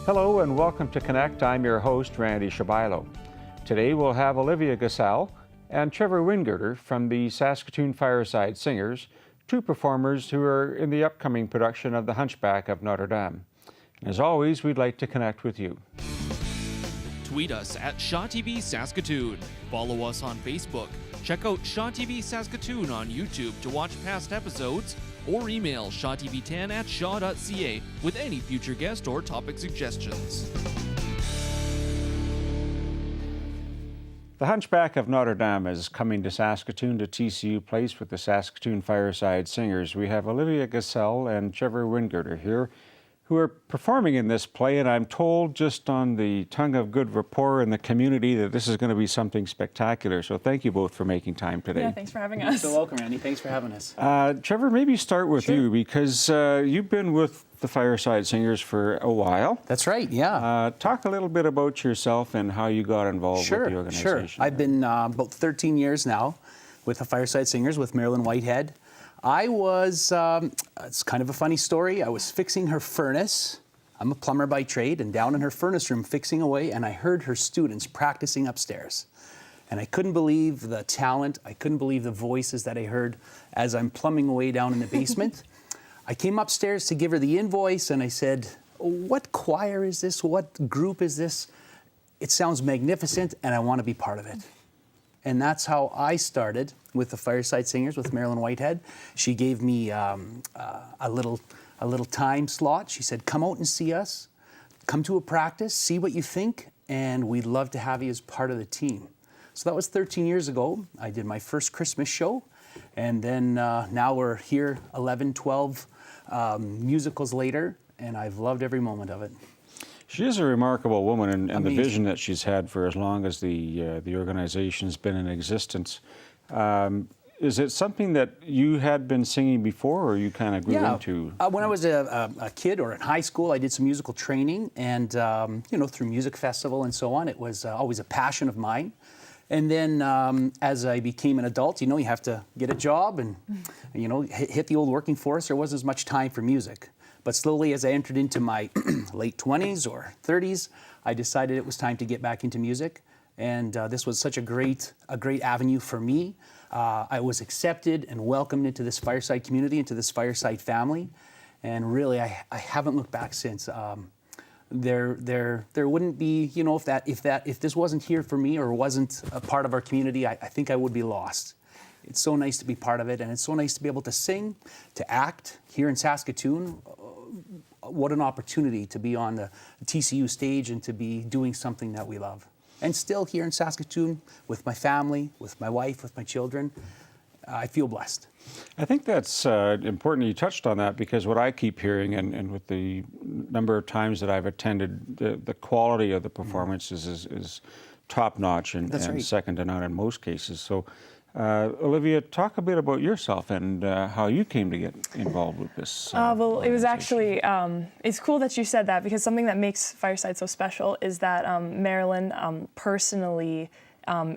Hello and welcome to Connect. I'm your host, Randy Shabilo. Today we'll have Olivia Guselle and Trevor Wingerter from the Saskatoon Fireside Singers, two performers who are in the upcoming production of the Hunchback of Notre-Dame. As always, we'd like to connect with you. Tweet us at Shaw TV Saskatoon. Follow us on Facebook. Check out Shaw TV Saskatoon on YouTube to watch past episodes, or email shawtv10@shaw.ca with any future guest or topic suggestions. The Hunchback of Notre-Dame is coming to Saskatoon to TCU Place with the Saskatoon Fireside Singers. We have Olivia Guselle and Trevor Wingerter here, who are performing in this play, and I'm told just on the tongue of good rapport in the community that this is going to be something spectacular. So thank you both for making time today. Yeah, thanks for having us. You're so welcome, Randy. Thanks for having us. Trevor, maybe start with you, because you've been with the Fireside Singers for a while. That's right, yeah. Talk a little bit about yourself and how you got involved with the organization. Sure. I've been about 13 years now with the Fireside Singers with Marilyn Whitehead. I was, it's kind of a funny story, I was fixing her furnace. I'm a plumber by trade, and down in her furnace room fixing away, and I heard her students practicing upstairs. And I couldn't believe the talent, I couldn't believe the voices that I heard as I'm plumbing away down in the basement. I came upstairs to give her the invoice, and I said, "What choir is this? What group is this? It sounds magnificent, and I want to be part of it." And that's how I started with the Fireside Singers with Marilyn Whitehead. She gave me a little time slot. She said, "Come out and see us. Come to a practice, see what you think, and we'd love to have you as part of the team." So that was 13 years ago. I did my first Christmas show, and then now we're here 11, 12 musicals later, and I've loved every moment of it. She is a remarkable woman, and the vision that she's had for as long as the organization's been in existence. Is it something that you had been singing before, or you kind of grew into? When I was a kid or in high school, I did some musical training, and through music festival and so on. It was always a passion of mine. And then as I became an adult, you have to get a job and hit the old working force. There wasn't as much time for music. But slowly, as I entered into my late 20s or 30s, I decided it was time to get back into music. And this was such a great avenue for me. I was accepted and welcomed into this Fireside community, into this Fireside family. And really, I haven't looked back since. There wouldn't be, if this wasn't here for me or wasn't a part of our community, I think I would be lost. It's so nice to be part of it, and it's so nice to be able to sing, to act here in Saskatoon. What an opportunity to be on the TCU stage and to be doing something that we love. And still here in Saskatoon with my family, with my wife, with my children, I feel blessed. I think that's important you touched on that, because what I keep hearing, and with the number of times that I've attended, the quality of the performances is top-notch and second to none in most cases. So Olivia, talk a bit about yourself and how you came to get involved with this. Well, it was actually, it's cool that you said that, because something that makes Fireside so special is that Marilyn personally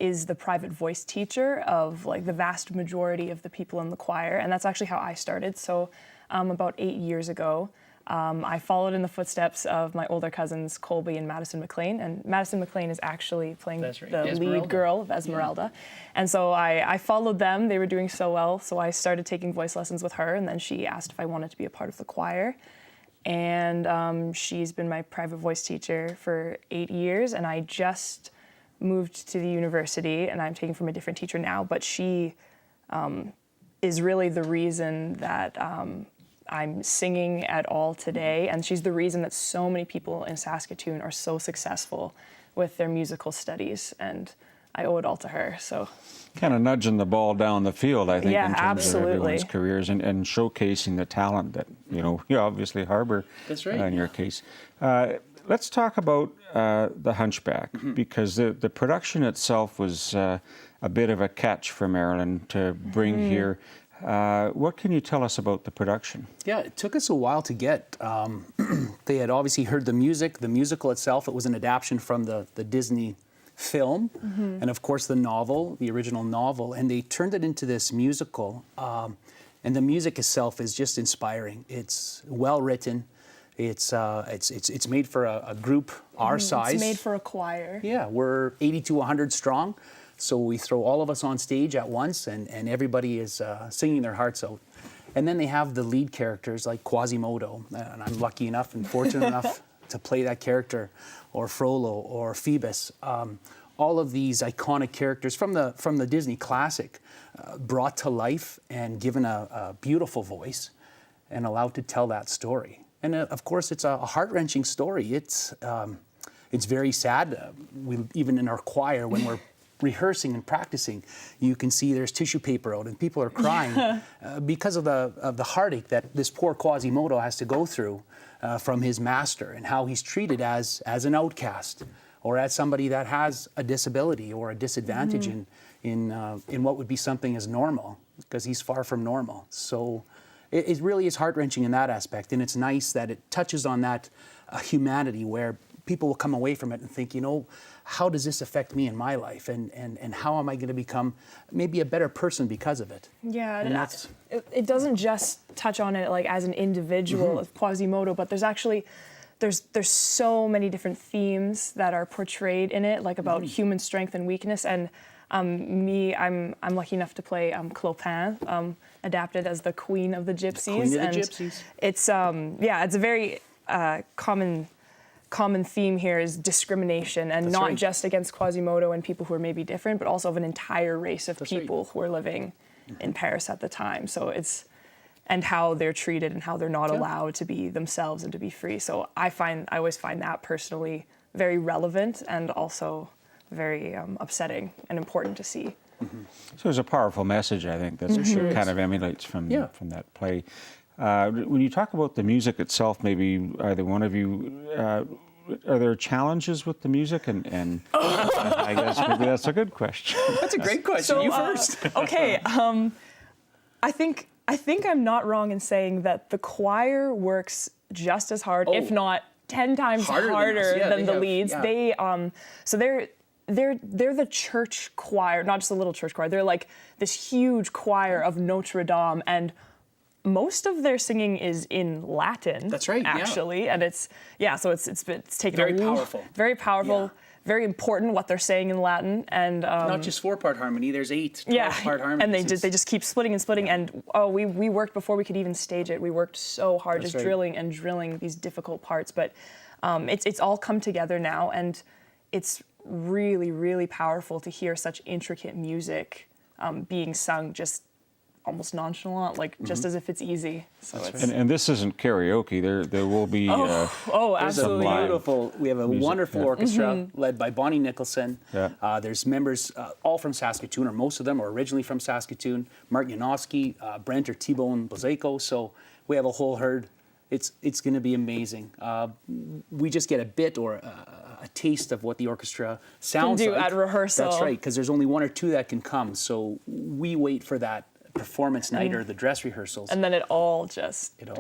is the private voice teacher of the vast majority of the people in the choir, and that's actually how I started. So about 8 years ago, I followed in the footsteps of my older cousins, Colby and Madison McLean, and Madison McLean is actually playing the lead girl of Esmeralda. Yeah. And so I followed them. They were doing so well, so I started taking voice lessons with her, and then she asked if I wanted to be a part of the choir. And she's been my private voice teacher for 8 years, and I just moved to the university, and I'm taking from a different teacher now, but she is really the reason that I'm singing at all today, and she's the reason that so many people in Saskatoon are so successful with their musical studies, and I owe it all to her. So, kind of nudging the ball down the field, I think, in terms of absolutely. everyone's careers, and showcasing the talent that you obviously harbor. That's right. In your case. Let's talk about the Hunchback, because the production itself was a bit of a catch for Marilyn to bring here. What can you tell us about the production? Yeah, it took us a while to get. They had obviously heard the music, the musical itself. It was an adaptation from the Disney film, and of course the novel, the original novel, and they turned it into this musical. And the music itself is just inspiring. It's well written. It's made for a group our size. It's made for a choir. Yeah, we're 80 to 100 strong, so we throw all of us on stage at once, and everybody is singing their hearts out. And then they have the lead characters like Quasimodo, and I'm lucky enough and fortunate enough to play that character, or Frollo, or Phoebus. All of these iconic characters from the Disney classic, brought to life and given a beautiful voice, and allowed to tell that story. And of course, it's a heart-wrenching story. It's very sad. We even in our choir, when we're rehearsing and practicing, you can see there's tissue paper out and people are crying because of the heartache that this poor Quasimodo has to go through from his master, and how he's treated as an outcast, or as somebody that has a disability or a disadvantage in what would be something as normal, because he's far from normal. So it really is heart-wrenching in that aspect, and it's nice that it touches on that humanity, where people will come away from it and think, how does this affect me in my life, and how am I going to become maybe a better person because of it? Yeah, and that's it doesn't just touch on it like as an individual of Quasimodo, but there's actually there's so many different themes that are portrayed in it, like about human strength and weakness. And I'm lucky enough to play Clopin, adapted as the Queen of the Gypsies. It's it's a very common theme here is discrimination, and not just against Quasimodo and people who are maybe different, but also of an entire race of people who are living in Paris at the time. So and how they're treated and how they're not allowed to be themselves and to be free. So I always find that personally very relevant, and also very upsetting and important to see. So there's a powerful message, I think, that kind of emulates from that play. When you talk about the music itself, maybe either one of you, are there challenges with the music? And I guess maybe that's a good question. That's a great question. So, you first. Okay. I think I'm not wrong in saying that the choir works just as hard, if not 10 times harder than the leads. Yeah. They're the church choir, not just a little church choir. They're like this huge choir of Notre-Dame, and most of their singing is in Latin. That's right. Actually, and it's taken very powerful. Very powerful. Very important what they're saying in Latin, and not just 4-part harmony. There's 12-part harmony. And they just keep splitting and splitting. And we worked before we could even stage it. We worked so hard, drilling and drilling these difficult parts. But it's all come together now, and it's really, really powerful to hear such intricate music being sung just almost nonchalant, like just as if it's easy. So and this isn't karaoke. There will be absolutely beautiful. We have a wonderful orchestra led by Bonnie Nicholson. Yeah. There's members all from Saskatoon, or most of them are originally from Saskatoon. Mark Yanofsky, Brent or T-Bone Blazeko. So we have a whole herd. It's going to be amazing. We just get a bit or a taste of what the orchestra sounds like at rehearsal. That's right, because there's only one or two that can come. So we wait for that performance night or the dress rehearsals, and then it all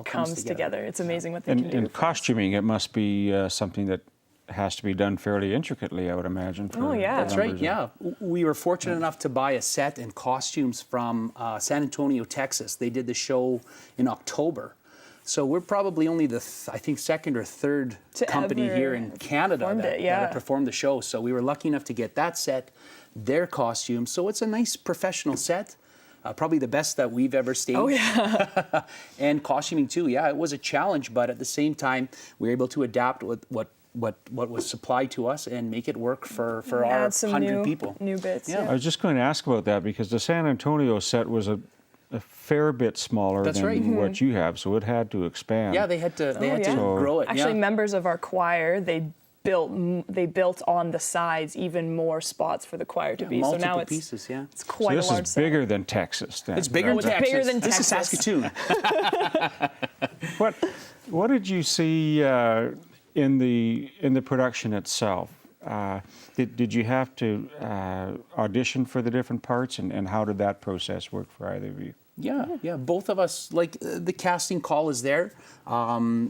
comes together. It's amazing what they can do. In costuming, it must be something that has to be done fairly intricately, I would imagine. That's right. Yeah, we were fortunate enough to buy a set and costumes from San Antonio, Texas. They did the show in October, so we're probably only the second or third company here in Canada that performed the show. So we were lucky enough to get that set, their costumes. So it's a nice professional set. Probably the best that we've ever staged. Oh, yeah. And costuming too. Yeah, it was a challenge, but at the same time, we were able to adapt with what was supplied to us and make it work for our 100 people. New bits. Yeah. I was just going to ask about that, because the San Antonio set was a fair bit smaller than what you have, so it had to expand. Yeah, they had to grow it. Actually, members of our choir, they built on the sides even more spots for the choir to be. So now it's pieces, it's quite a large. This is bigger than Texas. Then. It's bigger than Texas. Bigger than This is Texas. Saskatoon. What did you see in the production itself? Did you have to audition for the different parts, and how did that process work for either of you? Yeah. Both of us, like the casting call is there.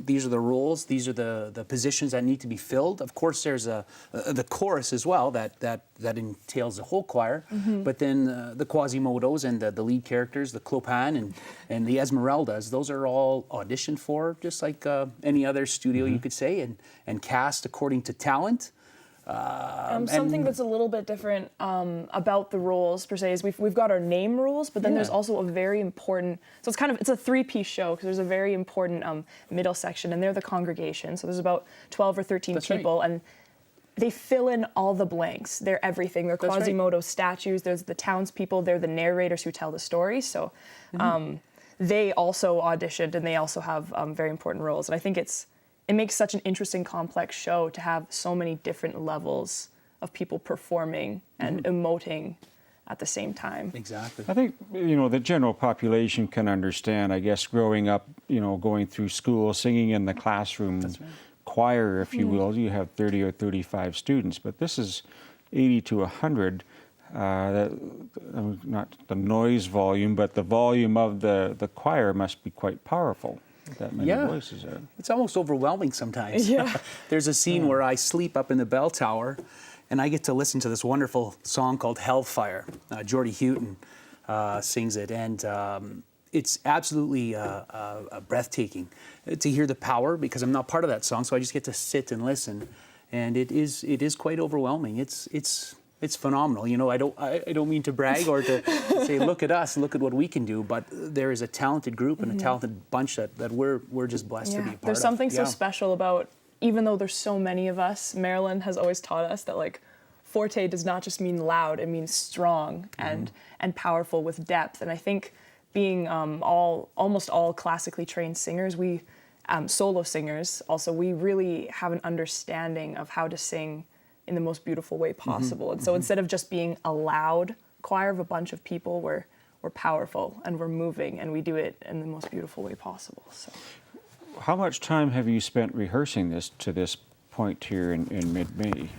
These are the roles. These are the positions that need to be filled. Of course, there's the chorus as well that entails the whole choir. But then the Quasimodos and the lead characters, the Clopin and the Esmeraldas, those are all auditioned for, just like any other studio, you could say, and cast according to talent. Something that's a little bit different about the roles per se is we've got our name rules, but then there's also a very important. So it's a three-piece show because there's a very important middle section, and they're the congregation. So there's about 12 or 13 That's people, right. and they fill in all the blanks. They're everything. They're That's right. Quasimodo statues. There's the townspeople. They're the narrators who tell the story. So they also auditioned, and they also have very important roles. And I think it makes such an interesting, complex show to have so many different levels of people performing and emoting at the same time. Exactly. I think, the general population can understand, I guess, growing up, going through school, singing in the classroom, choir, if you will. You have 30 or 35 students, but this is 80 to 100. Not the noise volume, but the volume of the choir must be quite powerful. That many voices there. It's almost overwhelming sometimes. Yeah. There's a scene where I sleep up in the bell tower, and I get to listen to this wonderful song called Hellfire. Geordie Houghton sings it, and it's absolutely breathtaking to hear the power, because I'm not part of that song, so I just get to sit and listen, and it is quite overwhelming. It's phenomenal. I don't mean to brag or to say, look at us, look at what we can do, but there is a talented group and a talented bunch that we're just blessed to be a part of. There's something so special about, even though there's so many of us, Marilyn has always taught us that forte does not just mean loud, it means strong and powerful with depth. And I think being almost all classically trained singers, we solo singers also, we really have an understanding of how to sing in the most beautiful way possible. And so instead of just being a loud choir of a bunch of people, we're powerful and we're moving, and we do it in the most beautiful way possible. So, how much time have you spent rehearsing this to this point here in mid-May?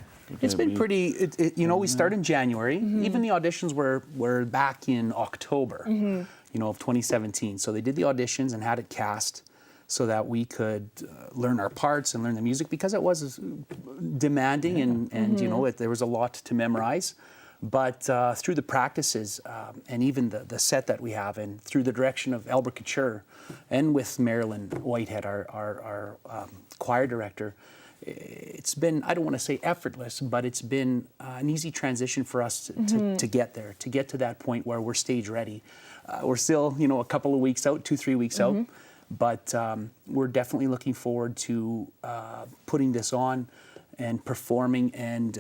It's been pretty, we start in January. Even the auditions were back in October, of 2017. So they did the auditions and had it cast so that we could learn our parts and learn the music, because it was demanding and there was a lot to memorize. But through the practices and even the set that we have, and through the direction of Albert Couture and with Marilyn Whitehead, our choir director, it's been, I don't want to say effortless, but it's been an easy transition for us to get there, to get to that point where we're stage ready. We're still, a couple of weeks out, 2-3 weeks out. But we're definitely looking forward to putting this on and performing, and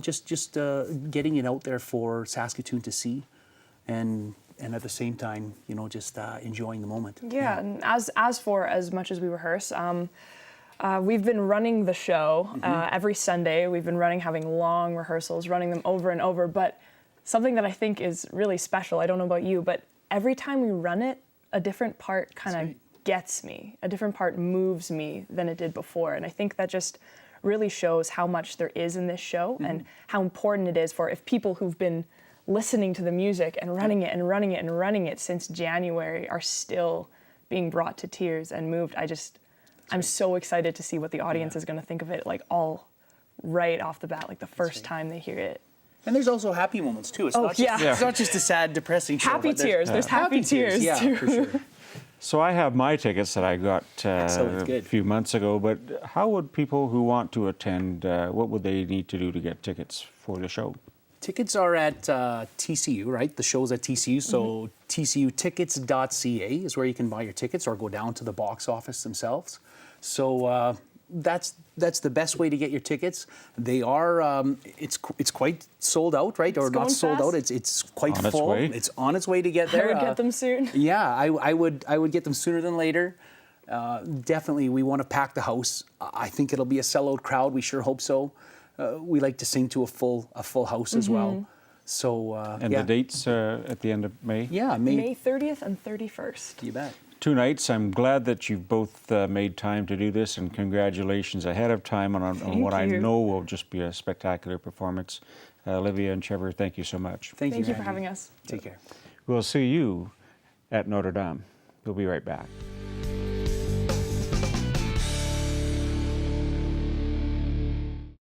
just getting it out there for Saskatoon to see, and at the same time, just enjoying the moment. Yeah, and as for as much as we rehearse, we've been running the show every Sunday. We've been having long rehearsals, running them over and over. But something that I think is really special, I don't know about you, but every time we run it, a different part kind of gets me. A different part moves me than it did before. And I think that just really shows how much there is in this show and how important it is for, if people who've been listening to the music and running it and running it and running it since January are still being brought to tears and moved. I'm so excited to see what the audience is going to think of it, all right off the bat, the first time they hear it. And there's also happy moments too. It's not just a sad, depressing show. Happy tears. There's happy tears too. For sure. So I have my tickets that I got a few months ago, but how would people who want to attend, what would they need to do to get tickets for the show? Tickets are at TCU, right? The show's at TCU, so tcutickets.ca is where you can buy your tickets, or go down to the box office themselves. So that's the best way to get your tickets. They are it's quite sold out, right? Or not sold out. It's quite full. It's on its way to get there. I would get them soon. Yeah, I would get them sooner than later. Definitely, we want to pack the house. I think it'll be a sellout crowd. We sure hope so. We like to sing to a full house as well. So and the dates at the end of May? Yeah, May 30th and 31st. You bet. 2 nights. I'm glad that you've both made time to do this, and congratulations ahead of time on what I know will just be a spectacular performance. Olivia and Trevor, thank you so much. Thank you for having us. Take care. We'll see you at Notre Dame. We'll be right back.